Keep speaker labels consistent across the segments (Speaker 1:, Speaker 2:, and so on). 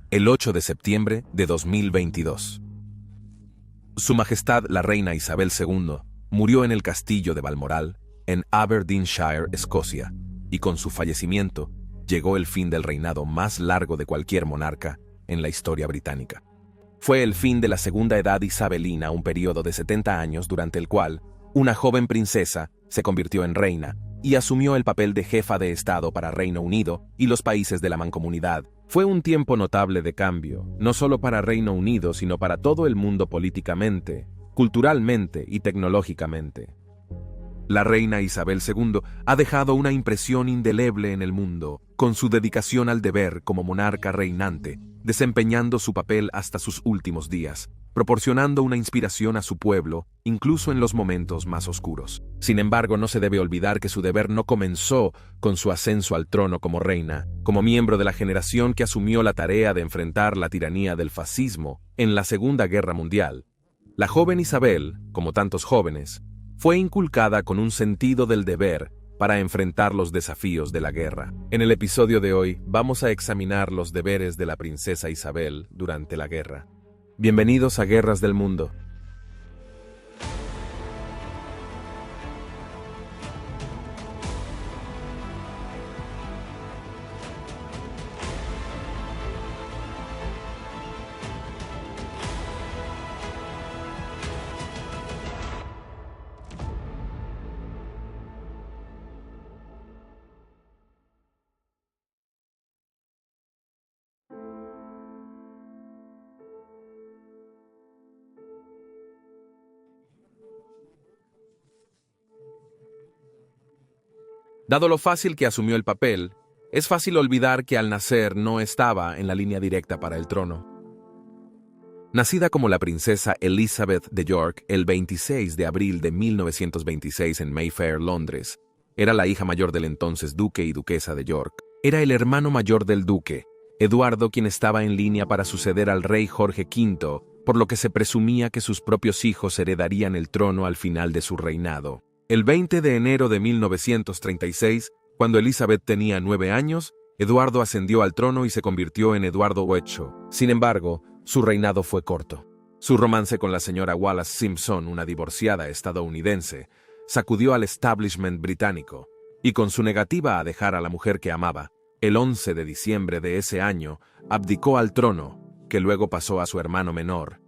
Speaker 1: el 8 de septiembre de 2022. Su Majestad la Reina Isabel II murió en el castillo de Balmoral, en Aberdeenshire, Escocia, y con su fallecimiento llegó el fin del reinado más largo de cualquier monarca en la historia británica. Fue el fin de la Segunda Edad Isabelina, un periodo de 70 años durante el cual una joven princesa se convirtió en reina y asumió el papel de jefa de Estado para Reino Unido y los países de la Mancomunidad. Fue un tiempo notable de cambio, no solo para Reino Unido, sino para todo el mundo políticamente, culturalmente y tecnológicamente. La reina Isabel II ha dejado una impresión indeleble en el mundo, con su dedicación al deber como monarca reinante, desempeñando su papel hasta sus últimos días, proporcionando una inspiración a su pueblo, incluso en los momentos más oscuros. Sin embargo, no se debe olvidar que su deber no comenzó con su ascenso al trono como reina, como miembro de la generación que asumió la tarea de enfrentar la tiranía del fascismo en la Segunda Guerra Mundial. La joven Isabel, como tantos jóvenes, fue inculcada con un sentido del deber para enfrentar los desafíos de la guerra. En el episodio de hoy vamos a examinar los deberes de la princesa Isabel durante la guerra. Bienvenidos a Guerras del Mundo. Dado lo fácil que asumió el papel, es fácil olvidar que al nacer no estaba en la línea directa para el trono. Nacida como la princesa Elizabeth de York el 26 de abril de 1926 en Mayfair, Londres, era la hija mayor del entonces duque y duquesa de York. Era el hermano mayor del duque, Eduardo, quien estaba en línea para suceder al rey Jorge V, por lo que se presumía que sus propios hijos heredarían el trono al final de su reinado. El 20 de enero de 1936, cuando Elizabeth tenía 9 años, Eduardo ascendió al trono y se convirtió en Eduardo VIII. Sin embargo, su reinado fue corto. Su romance con la señora Wallis Simpson, una divorciada estadounidense, sacudió al establishment británico, y con su negativa a dejar a la mujer que amaba, el 11 de diciembre de ese año, abdicó al trono, que luego pasó a su hermano menor,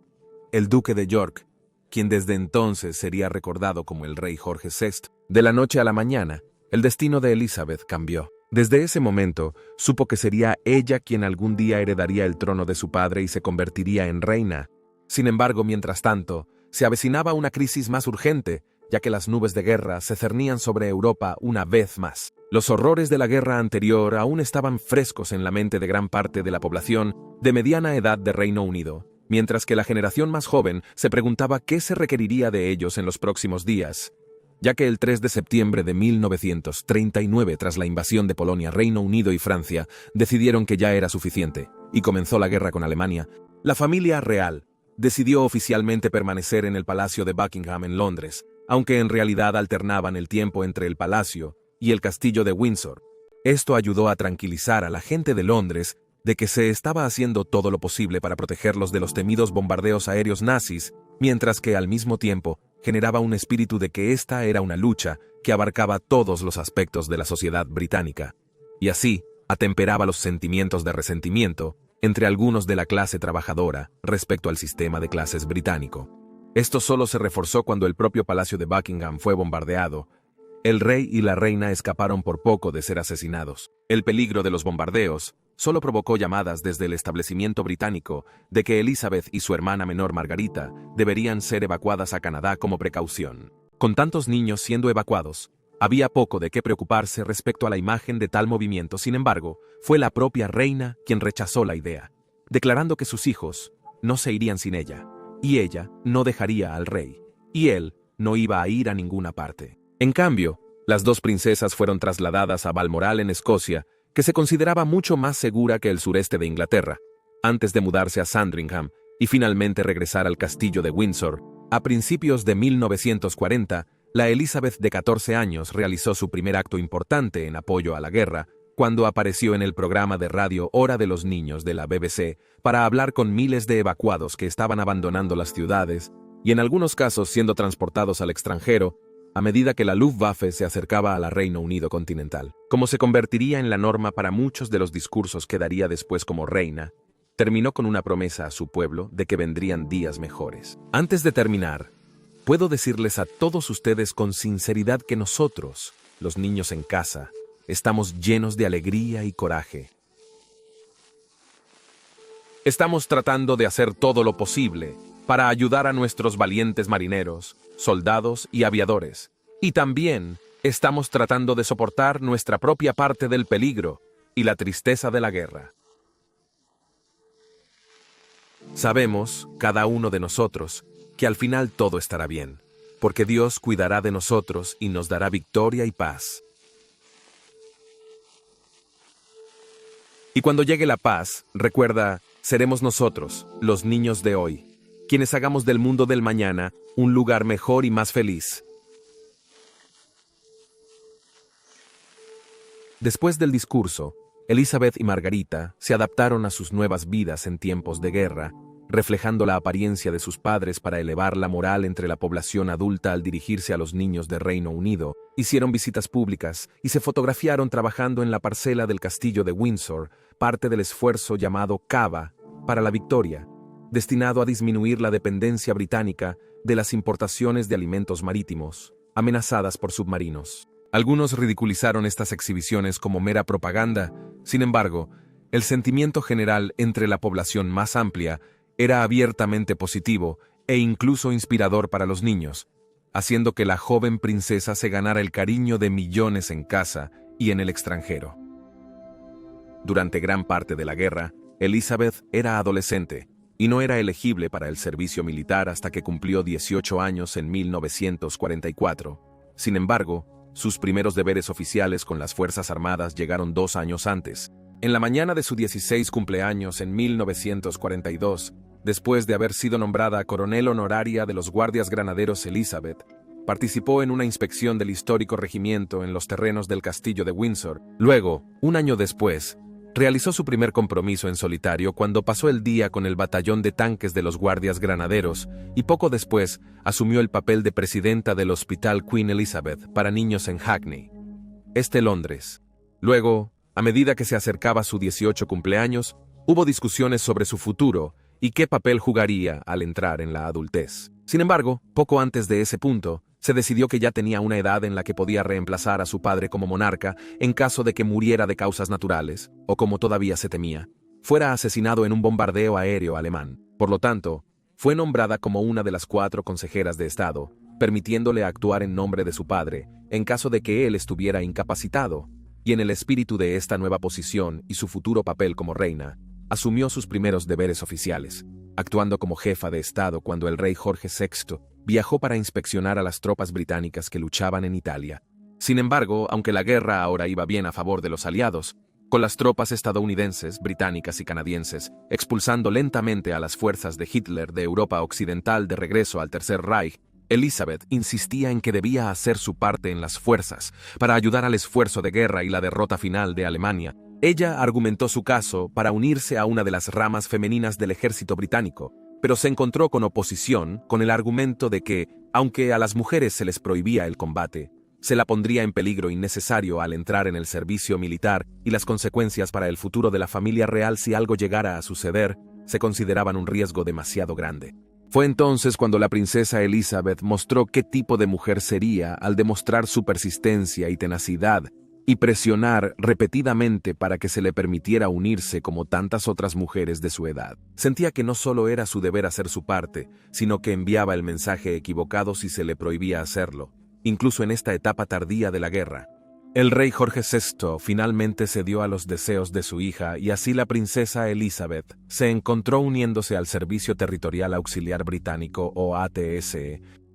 Speaker 1: el duque de York, quien desde entonces sería recordado como el rey Jorge VI. De la noche a la mañana, el destino de Elizabeth cambió. Desde ese momento, supo que sería ella quien algún día heredaría el trono de su padre y se convertiría en reina. Sin embargo, mientras tanto, se avecinaba una crisis más urgente, ya que las nubes de guerra se cernían sobre Europa una vez más. Los horrores de la guerra anterior aún estaban frescos en la mente de gran parte de la población de mediana edad de Reino Unido, mientras que la generación más joven se preguntaba qué se requeriría de ellos en los próximos días, ya que el 3 de septiembre de 1939, tras la invasión de Polonia, Reino Unido y Francia decidieron que ya era suficiente, y comenzó la guerra con Alemania. La familia real decidió oficialmente permanecer en el Palacio de Buckingham en Londres, aunque en realidad alternaban el tiempo entre el palacio y el castillo de Windsor. Esto ayudó a tranquilizar a la gente de Londres de que se estaba haciendo todo lo posible para protegerlos de los temidos bombardeos aéreos nazis, mientras que al mismo tiempo generaba un espíritu de que esta era una lucha que abarcaba todos los aspectos de la sociedad británica, y así atemperaba los sentimientos de resentimiento entre algunos de la clase trabajadora respecto al sistema de clases británico. Esto solo se reforzó cuando el propio Palacio de Buckingham fue bombardeado. El rey y la reina escaparon por poco de ser asesinados. El peligro de los bombardeos solo provocó llamadas desde el establecimiento británico de que Elizabeth y su hermana menor Margarita deberían ser evacuadas a Canadá como precaución. Con tantos niños siendo evacuados, había poco de qué preocuparse respecto a la imagen de tal movimiento. Sin embargo, fue la propia reina quien rechazó la idea, declarando que sus hijos no se irían sin ella, y ella no dejaría al rey, y él no iba a ir a ninguna parte. En cambio, las dos princesas fueron trasladadas a Balmoral en Escocia, que se consideraba mucho más segura que el sureste de Inglaterra, antes de mudarse a Sandringham y finalmente regresar al castillo de Windsor. A principios de 1940, la Elizabeth de 14 años realizó su primer acto importante en apoyo a la guerra, cuando apareció en el programa de radio Hora de los Niños de la BBC para hablar con miles de evacuados que estaban abandonando las ciudades y en algunos casos siendo transportados al extranjero a medida que la Luftwaffe se acercaba a la Reino Unido continental. Como se convertiría en la norma para muchos de los discursos que daría después como reina, terminó con una promesa a su pueblo de que vendrían días mejores. Antes de terminar, puedo decirles a todos ustedes con sinceridad que nosotros, los niños en casa, estamos llenos de alegría y coraje. Estamos tratando de hacer todo lo posible para ayudar a nuestros valientes marineros, soldados y aviadores. Y también estamos tratando de soportar nuestra propia parte del peligro y la tristeza de la guerra. Sabemos, cada uno de nosotros, que al final todo estará bien, porque Dios cuidará de nosotros y nos dará victoria y paz. Y cuando llegue la paz, recuerda, seremos nosotros, los niños de hoy, quienes hagamos del mundo del mañana un lugar mejor y más feliz. Después del discurso, Elizabeth y Margarita se adaptaron a sus nuevas vidas en tiempos de guerra, reflejando la apariencia de sus padres para elevar la moral entre la población adulta al dirigirse a los niños de Reino Unido. Hicieron visitas públicas y se fotografiaron trabajando en la parcela del castillo de Windsor, parte del esfuerzo llamado Cava para la Victoria, destinado a disminuir la dependencia británica de las importaciones de alimentos marítimos, amenazadas por submarinos. Algunos ridiculizaron estas exhibiciones como mera propaganda. Sin embargo, el sentimiento general entre la población más amplia era abiertamente positivo e incluso inspirador para los niños, haciendo que la joven princesa se ganara el cariño de millones en casa y en el extranjero. Durante gran parte de la guerra, Elizabeth era adolescente y no era elegible para el servicio militar hasta que cumplió 18 años en 1944. Sin embargo, sus primeros deberes oficiales con las Fuerzas Armadas llegaron 2 años antes. En la mañana de su 16 cumpleaños en 1942, después de haber sido nombrada coronel honoraria de los Guardias Granaderos Elizabeth, participó en una inspección del histórico regimiento en los terrenos del castillo de Windsor. Luego, un año después, realizó su primer compromiso en solitario cuando pasó el día con el batallón de tanques de los Guardias Granaderos y poco después asumió el papel de presidenta del Hospital Queen Elizabeth para niños en Hackney, Londres. Luego, a medida que se acercaba su 18 cumpleaños, hubo discusiones sobre su futuro y qué papel jugaría al entrar en la adultez. Sin embargo, poco antes de ese punto, se decidió que ya tenía una edad en la que podía reemplazar a su padre como monarca en caso de que muriera de causas naturales, o como todavía se temía, fuera asesinado en un bombardeo aéreo alemán. Por lo tanto, fue nombrada como una de las 4 consejeras de Estado, permitiéndole actuar en nombre de su padre, en caso de que él estuviera incapacitado, y en el espíritu de esta nueva posición y su futuro papel como reina, asumió sus primeros deberes oficiales, actuando como jefa de Estado cuando el rey Jorge VI viajó para inspeccionar a las tropas británicas que luchaban en Italia. Sin embargo, aunque la guerra ahora iba bien a favor de los aliados, con las tropas estadounidenses, británicas y canadienses expulsando lentamente a las fuerzas de Hitler de Europa Occidental de regreso al Tercer Reich, Elizabeth insistía en que debía hacer su parte en las fuerzas para ayudar al esfuerzo de guerra y la derrota final de Alemania. Ella argumentó su caso para unirse a una de las ramas femeninas del ejército británico, pero se encontró con oposición con el argumento de que, aunque a las mujeres se les prohibía el combate, se la pondría en peligro innecesario al entrar en el servicio militar y las consecuencias para el futuro de la familia real si algo llegara a suceder se consideraban un riesgo demasiado grande. Fue entonces cuando la princesa Elizabeth mostró qué tipo de mujer sería al demostrar su persistencia y tenacidad y presionar repetidamente para que se le permitiera unirse como tantas otras mujeres de su edad. Sentía que no solo era su deber hacer su parte, sino que enviaba el mensaje equivocado si se le prohibía hacerlo, incluso en esta etapa tardía de la guerra. El rey Jorge VI finalmente cedió a los deseos de su hija y así la princesa Elizabeth se encontró uniéndose al Servicio Territorial Auxiliar Británico o ATS.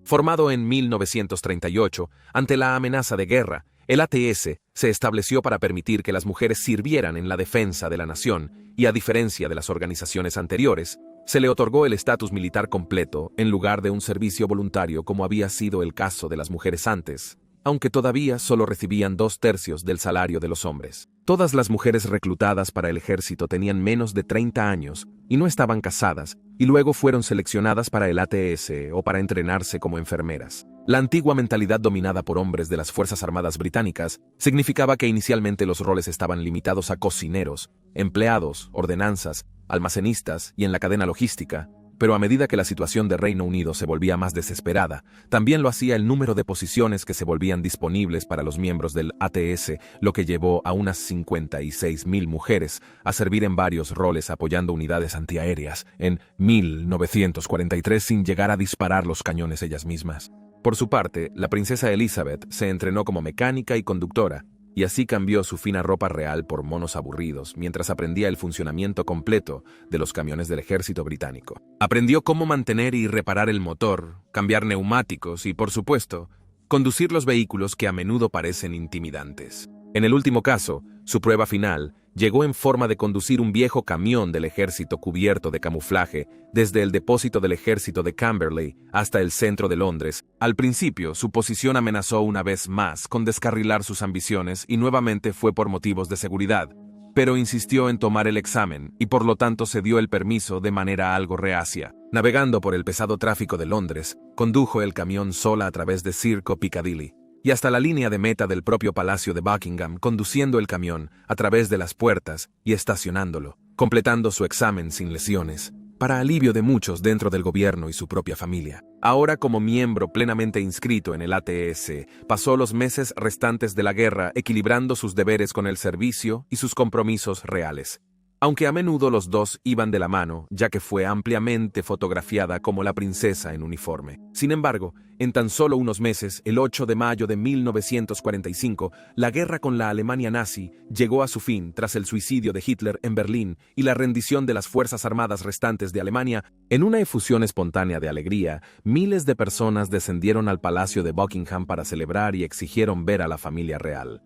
Speaker 1: Formado en 1938, ante la amenaza de guerra, el ATS se estableció para permitir que las mujeres sirvieran en la defensa de la nación y, a diferencia de las organizaciones anteriores, se le otorgó el estatus militar completo en lugar de un servicio voluntario como había sido el caso de las mujeres antes. aunque todavía solo recibían 2/3 del salario de los hombres. Todas las mujeres reclutadas para el ejército tenían menos de 30 años y no estaban casadas, y luego fueron seleccionadas para el ATS o para entrenarse como enfermeras. La antigua mentalidad dominada por hombres de las Fuerzas Armadas británicas significaba que inicialmente los roles estaban limitados a cocineros, empleados, ordenanzas, almacenistas y en la cadena logística, pero a medida que la situación de Reino Unido se volvía más desesperada, también lo hacía el número de posiciones que se volvían disponibles para los miembros del ATS, lo que llevó a unas 56.000 mujeres a servir en varios roles apoyando unidades antiaéreas en 1943 sin llegar a disparar los cañones ellas mismas. Por su parte, la princesa Elizabeth se entrenó como mecánica y conductora, y así cambió su fina ropa real por monos aburridos mientras aprendía el funcionamiento completo de los camiones del ejército británico. Aprendió cómo mantener y reparar el motor, cambiar neumáticos y, por supuesto, conducir los vehículos que a menudo parecen intimidantes. En el último caso, su prueba final llegó en forma de conducir un viejo camión del ejército cubierto de camuflaje desde el depósito del ejército de Camberley hasta el centro de Londres. Al principio, su posición amenazó una vez más con descarrilar sus ambiciones y nuevamente fue por motivos de seguridad, pero insistió en tomar el examen y por lo tanto se dio el permiso de manera algo reacia. Navegando por el pesado tráfico de Londres, condujo el camión sola a través de Circo Piccadilly y hasta la línea de meta del propio Palacio de Buckingham, conduciendo el camión a través de las puertas y estacionándolo, completando su examen sin lesiones, para alivio de muchos dentro del gobierno y su propia familia. Ahora, como miembro plenamente inscrito en el ATS, pasó los meses restantes de la guerra equilibrando sus deberes con el servicio y sus compromisos reales. Aunque a menudo los dos iban de la mano, ya que fue ampliamente fotografiada como la princesa en uniforme. Sin embargo, en tan solo unos meses, el 8 de mayo de 1945, la guerra con la Alemania nazi llegó a su fin tras el suicidio de Hitler en Berlín y la rendición de las fuerzas armadas restantes de Alemania. En una efusión espontánea de alegría, miles de personas descendieron al Palacio de Buckingham para celebrar y exigieron ver a la familia real.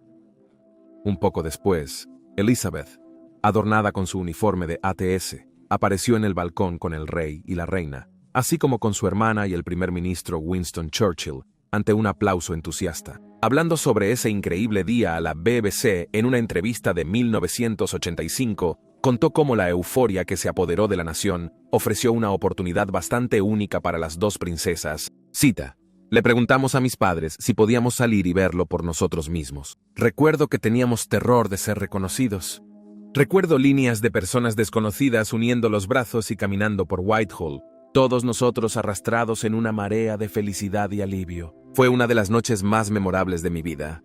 Speaker 1: Un poco después, Elizabeth, adornada con su uniforme de ATS, apareció en el balcón con el rey y la reina, así como con su hermana y el primer ministro Winston Churchill, ante un aplauso entusiasta. Hablando sobre ese increíble día a la BBC en una entrevista de 1985, contó cómo la euforia que se apoderó de la nación ofreció una oportunidad bastante única para las dos princesas. Cita: "Le preguntamos a mis padres si podíamos salir y verlo por nosotros mismos. Recuerdo que teníamos terror de ser reconocidos. Recuerdo líneas de personas desconocidas uniendo los brazos y caminando por Whitehall, todos nosotros arrastrados en una marea de felicidad y alivio. Fue una de las noches más memorables de mi vida."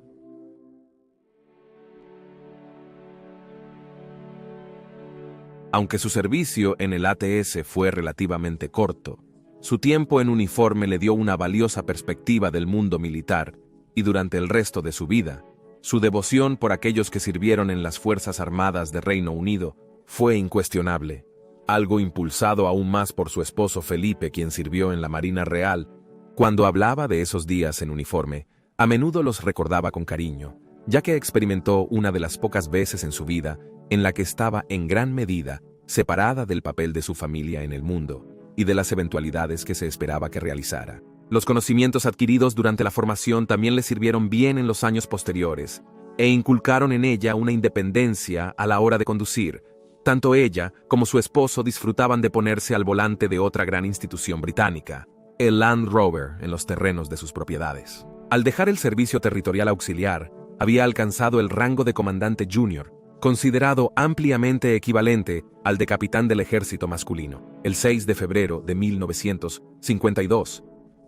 Speaker 1: Aunque su servicio en el ATS fue relativamente corto, su tiempo en uniforme le dio una valiosa perspectiva del mundo militar, y durante el resto de su vida, su devoción por aquellos que sirvieron en las Fuerzas Armadas de Reino Unido fue incuestionable, algo impulsado aún más por su esposo Felipe, quien sirvió en la Marina Real. Cuando hablaba de esos días en uniforme, a menudo los recordaba con cariño, ya que experimentó una de las pocas veces en su vida en la que estaba en gran medida separada del papel de su familia en el mundo y de las eventualidades que se esperaba que realizara. Los conocimientos adquiridos durante la formación también le sirvieron bien en los años posteriores e inculcaron en ella una independencia a la hora de conducir. Tanto ella como su esposo disfrutaban de ponerse al volante de otra gran institución británica, el Land Rover, en los terrenos de sus propiedades. Al dejar el servicio territorial auxiliar, había alcanzado el rango de comandante junior, considerado ampliamente equivalente al de capitán del ejército masculino. El 6 de febrero de 1952,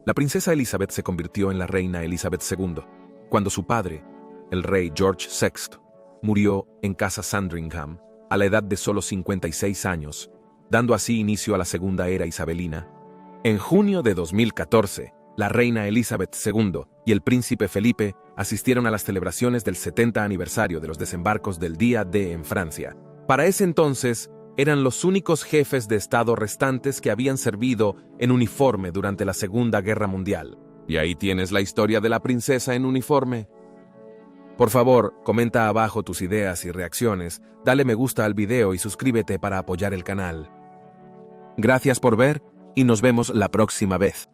Speaker 1: la princesa Elizabeth se convirtió en la reina Elizabeth II, cuando su padre, el rey George VI, murió en casa Sandringham a la edad de solo 56 años, dando así inicio a la segunda era isabelina. En junio de 2014, la reina Elizabeth II y el príncipe Felipe asistieron a las celebraciones del 70 aniversario de los desembarcos del Día D en Francia. Para ese entonces, eran los únicos jefes de Estado restantes que habían servido en uniforme durante la Segunda Guerra Mundial. Y ahí tienes la historia de la princesa en uniforme. Por favor, comenta abajo tus ideas y reacciones, dale me gusta al video y suscríbete para apoyar el canal. Gracias por ver y nos vemos la próxima vez.